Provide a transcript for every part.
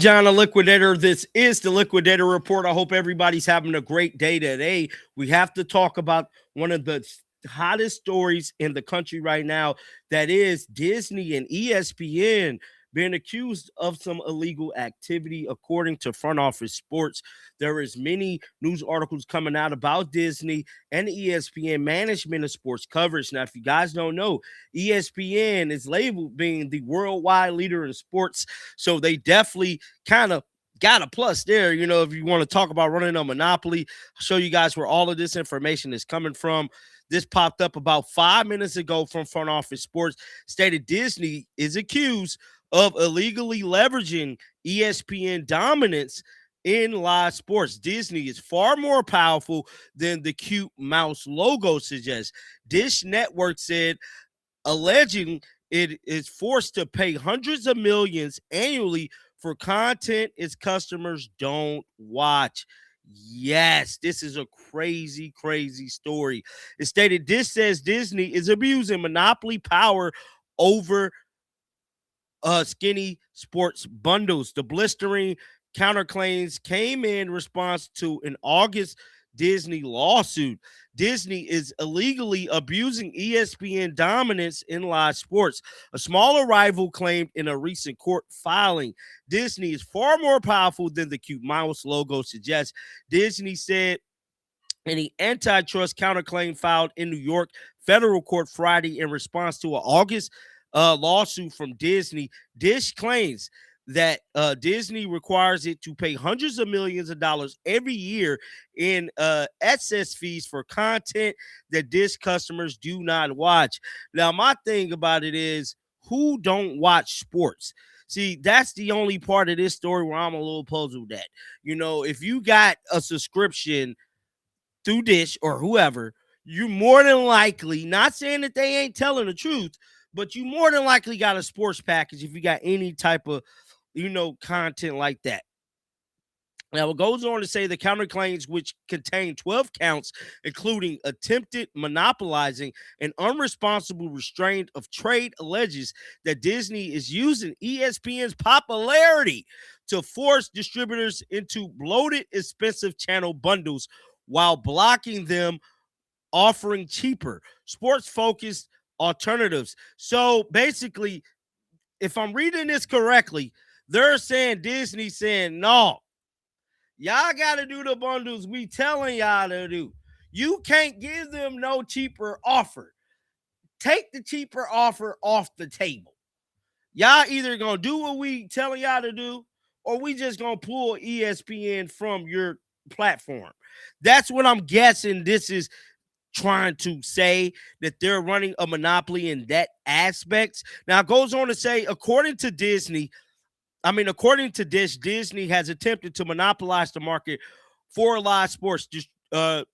John, the Liquidator. This is the Liquidator Report. I hope everybody's having a great day today. We have to talk about one of the hottest stories in the country right now. That is Disney and ESPN being accused of some illegal activity, according to Front Office Sports. There is many news articles coming out about Disney and ESPN management of sports coverage. Now, if you guys don't know, ESPN is labeled being the worldwide leader in sports, so they definitely kind of got a plus there. You know, if you want to talk about running a monopoly, I'll show you guys where all of this information is coming from. This popped up about 5 minutes ago from Front Office Sports, stated Disney is accused of illegally leveraging ESPN dominance in live sports. Disney is far more powerful than the cute mouse logo suggests. Dish Network said, alleging it is forced to pay hundreds of millions annually for content its customers don't watch. Yes, this is a crazy, crazy story. It stated this says Disney is abusing monopoly power over skinny sports bundles. The blistering counterclaims came in response to an August Disney lawsuit. Disney is illegally abusing ESPN dominance in live sports. A smaller rival claimed in a recent court filing, Disney is far more powerful than the cute mouse logo suggests. Disney said in the antitrust counterclaim filed in New York federal court Friday in response to an August lawsuit from Disney. Dish claims that Disney requires it to pay hundreds of millions of dollars every year in excess fees for content that Dish customers do not watch. Now, my thing about it is, who don't watch sports? See, that's the only part of this story where I'm a little puzzled at. You know, if you got a subscription through Dish or whoever, you more than likely, not saying that they ain't telling the truth, but you more than likely got a sports package if you got any type of, you know, content like that. Now, it goes on to say the counterclaims, which contain 12 counts, including attempted monopolizing and unresponsible restraint of trade, alleges that Disney is using ESPN's popularity to force distributors into bloated, expensive channel bundles while blocking them offering cheaper, sports-focused alternatives. So basically, if I'm reading this correctly, they're saying Disney saying, no, y'all got to do the bundles we telling y'all to do. You can't give them no cheaper offer. Take the cheaper offer off the table. Y'all either going to do what we telling y'all to do, or we just going to pull ESPN from your platform. That's what I'm guessing this is trying to say, that they're running a monopoly in that aspect. Now, it goes on to say, according to Dish, Disney has attempted to monopolize the market for live sports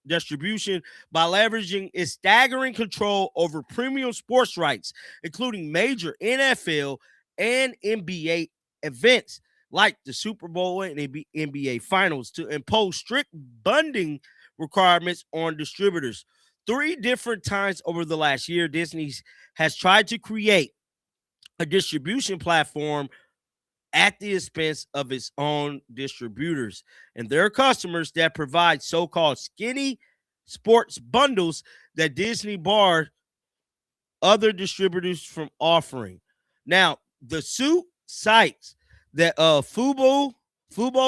distribution by leveraging its staggering control over premium sports rights, including major NFL and NBA events like the Super Bowl and NBA Finals, to impose strict bundling requirements on distributors. 3 different times over the last year, Disney has tried to create a distribution platform at the expense of its own distributors and their customers that provide so-called skinny sports bundles that Disney barred other distributors from offering. Now, the suit cites that Fubo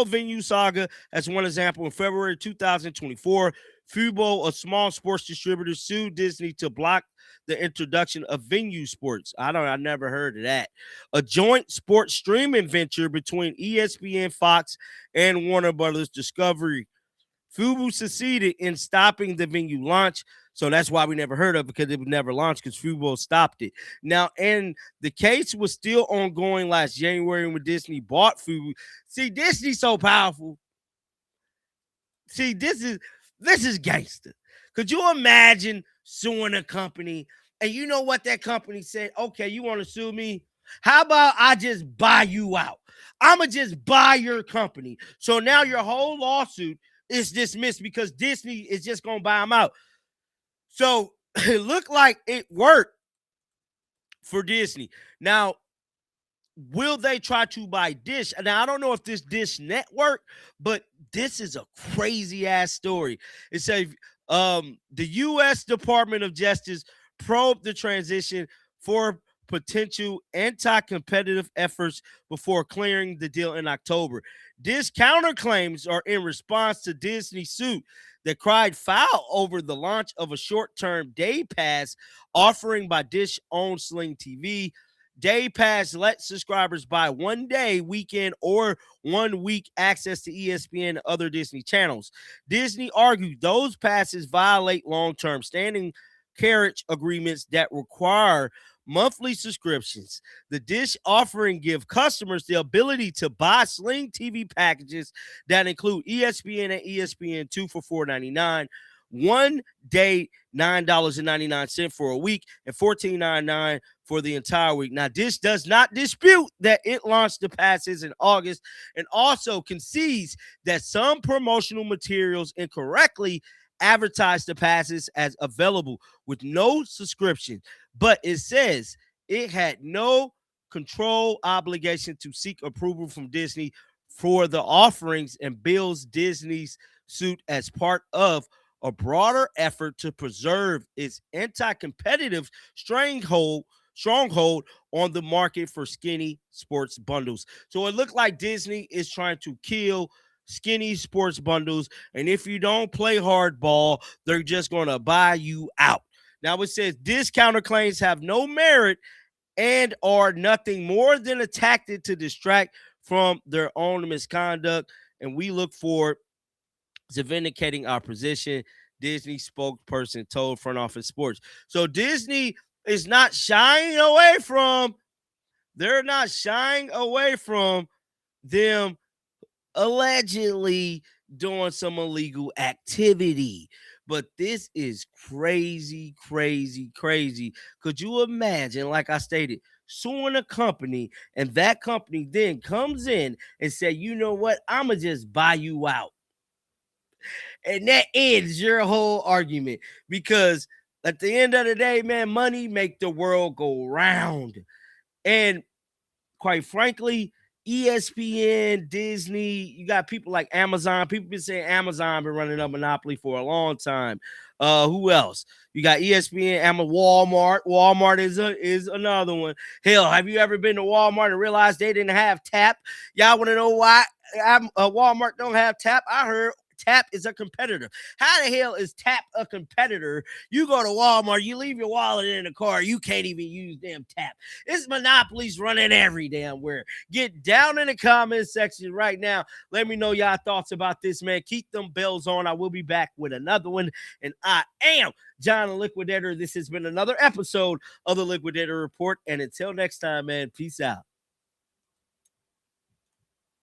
Venu saga as one example. In February 2024, Fubo, a small sports distributor, sued Disney to block the introduction of Venu Sports. I never heard of that. A joint sports streaming venture between ESPN, Fox, and Warner Brothers Discovery. Fubo succeeded in stopping the Venu launch, so that's why we never heard of it, because it was never launched because Fubo stopped it. Now, and the case was still ongoing last January when Disney bought Fubo. See, Disney's so powerful. See, this is gangster. Could you imagine suing a company and you know what that company said? Okay, you want to sue me? How about I just buy you out? I'm going to just buy your company. So now your whole lawsuit is dismissed because Disney is just going to buy them out. So it looked like it worked for Disney. Now, will they try to buy Dish? Now, I don't know if this Dish network, but this is a crazy ass story. It says the U.S. Department of Justice probed the transition for potential anti-competitive efforts before clearing the deal in October. Dish counterclaims are in response to Disney's suit that cried foul over the launch of a short-term day pass offering by Dish-owned Sling TV. Day Pass lets subscribers buy 1 day, weekend, or 1 week access to ESPN and other Disney channels. Disney argued those passes violate long-term standing carriage agreements that require monthly subscriptions. The Dish offering give customers the ability to buy Sling TV packages that include ESPN and ESPN2 for $4.99, 1 day $9.99 for a week, and $14.99 for the entire week. Now, Dish does not dispute that it launched the passes in August and also concedes that some promotional materials incorrectly advertised the passes as available with no subscription, but it says it had no control obligation to seek approval from Disney for the offerings and bills Disney's suit as part of a broader effort to preserve its anti-competitive stronghold on the market for skinny sports bundles. So it looked like Disney is trying to kill skinny sports bundles, and if you don't play hardball, they're just going to buy you out. Now it says these counterclaims have no merit and are nothing more than a tactic to distract from their own misconduct, and we look forward to vindicating our position, Disney spokesperson told Front Office Sports. So Disney is not shying away from, they're not shying away from them allegedly doing some illegal activity. But this is crazy, crazy, crazy. Could you imagine, like I stated, suing a company and that company then comes in and say, you know what, I'ma just buy you out. And that ends your whole argument, because at the end of the day, man, money make the world go round. And quite frankly, ESPN, Disney, you got people like Amazon. People been saying Amazon been running a monopoly for a long time. Who else? You got ESPN, Walmart. Walmart is another one. Hell, have you ever been to Walmart and realized they didn't have Tap? Y'all want to know why Walmart don't have Tap? I heard Tap is a competitor. How the hell is Tap a competitor? You go to Walmart, you leave your wallet in the car, you can't even use damn Tap. It's monopolies running every damn where. Get down in the comment section right now. Let me know y'all thoughts about this, man. Keep them bells on. I will be back with another one. And I am John the Liquidator. This has been another episode of the Liquidator Report. And until next time, man, peace out.